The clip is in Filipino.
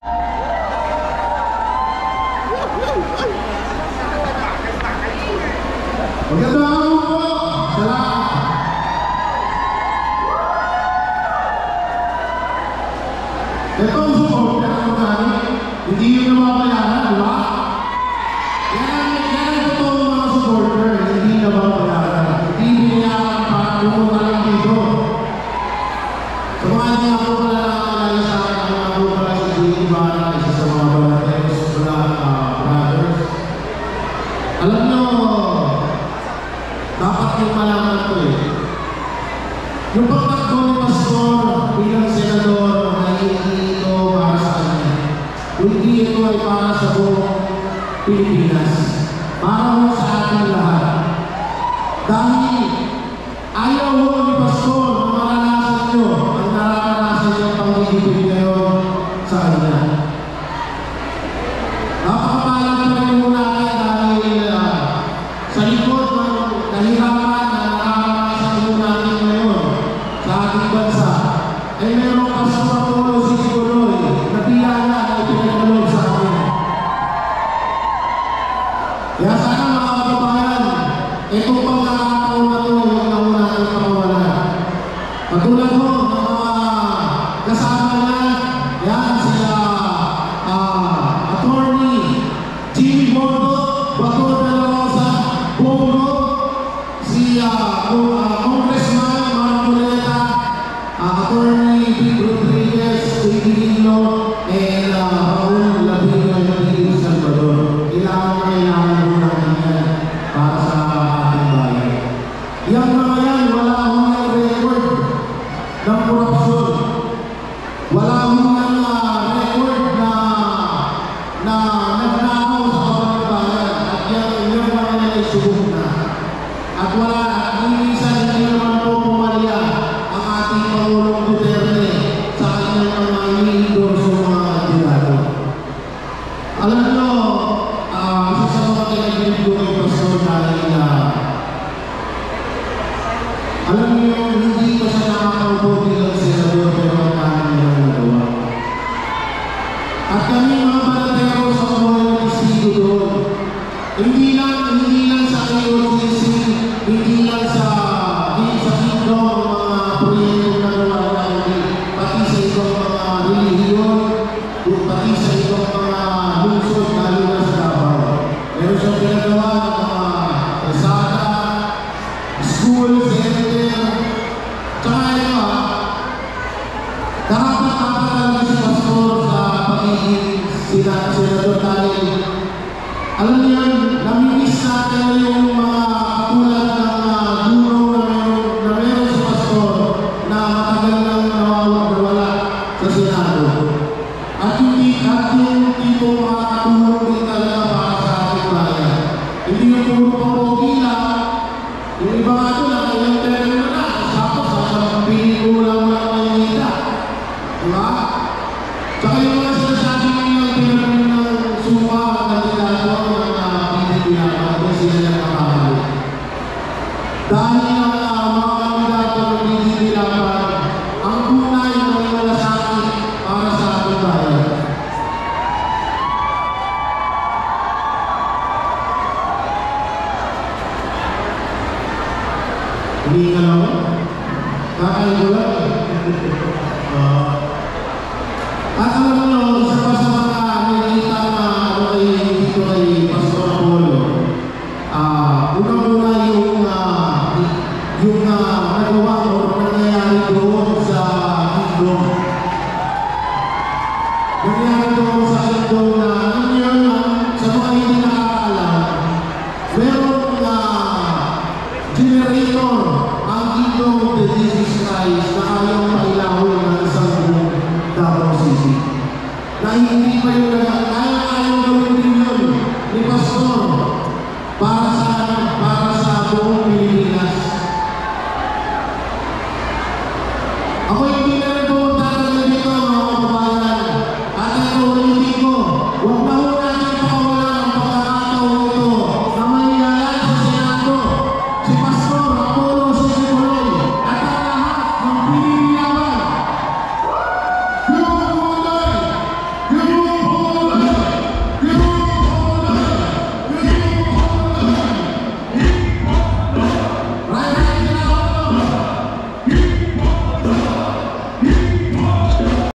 Magandang araw po sa lahat. Ito ang support na ang mga hindi yun nababayaran, di ba? Yan ang totoong mga supporter, hindi nababayaran. Hindi binayaran para pumunta lang dito. Sa mga hindi ako pala nakakilala sa akin, ang mga ako pala si Jay Ibarra, isa sa mga Balateros brothers. Alam nyo, dapat yung malaman ko eh. Yung pagtakbo ni Pastor bilang senador na hindi ito para sa kanya. Hindi ito ay para sa buong Pilipinas. Para sa ating lahat. Dahil ayaw mo ni Pastor na maranasan nyo ang naranasan nyo pang-ibig ngayon sa kanya. Napakapalang pa rin muna kayo dahil sa likod ng kahirapan na nakakasang mo natin ngayon sa ating bansa, ay meron Pastor Apollo Sisiguloy na biyaya na ipinagulog sa akin. Kaya sana mga kababayan, itong pagkakataon na ito, huwag na muna natin pakawalan. Katulad mo, mga kasama na, yan sila Attorney Jimmy Bondo, Bato de la Rosa, Bongo, si Congressman Marcoleta, Attorney Vic Rodriguez, J.D. Lino, and Raul Labino ng Salvador. Kailangan mo na kanyan para sa ating bayan. Yang mga yan, wala akong record ng korupsyon. Wala akong record na nagnakaw sa kawalang bayan. At yung mga yan ay subok na. At wala, minsan hindi naman po pumalya ang ating Pangulong Duterte sa kanyang mga iniidorso mga kandidato. Alam nyo, isa sa mga kinagilig ko kay Pastor dahil alam nyo, hindi ko siya nakakaupo bilang senador pero ang namin nilang nagawa. At kami mga Balateros sa buhay ng istigo doon. Hindi lang sa KOTC, hindi lang sa kingdom ang mga proyekto na nagawa namin, pati sa ibang mga relihiyon, pati sa ibang mga lungsod, lalo na sa Davao. Meron siyang ginagawa ng mga kalsada, school, center, tsaka ito karapat-dapat si Pastor sa pagiging senador dahil alam niyo, namimiss natin yung mga katulad ng guro na meron si Pastor na matagal nang nawawala sa Senado. At yung tipo makakatulong din talaga para sa ating bayan. Hindi yung puro papogi lang. Yung iba nga ito na kailang term na tapos sa pinikula mo lang ang nita. Diba? Tsaka yung mga sinasabi nilang pinagin ng supa ang kandidato ng pinipinapan kung sila yung nakakali. Dahil ang mga kandidato ng pinipinapan, ang tunay na may malasakit para sa ating bayan. Hindi ka lang ako? Kakain ko lang eh. At alam mo, isa pa sa mga nakikita na dito kay Pastor Apollo, unang-una yung nagawa o nangyayari doon sa kingdom. Nangyayari doon sa kingdom na ano yun, sa mga hindi nakakaalam, meron generator ang kingdom of the Jesus Christ na ayaw mailahol ng isang buong Davao City. Na hindi pa yun ayaw gawin din yun ni Pastor para sa buong Pilipinas. Ako hindi na rin po talaga dito mga kababayan. At ito hindi ko. Huwag na ho natin pakawalan ang pagkakataon ito na mangyayari sa Senado si Pastor Apollo Sisiguloy at ang lahat ng pinipinapan. Yung Hit!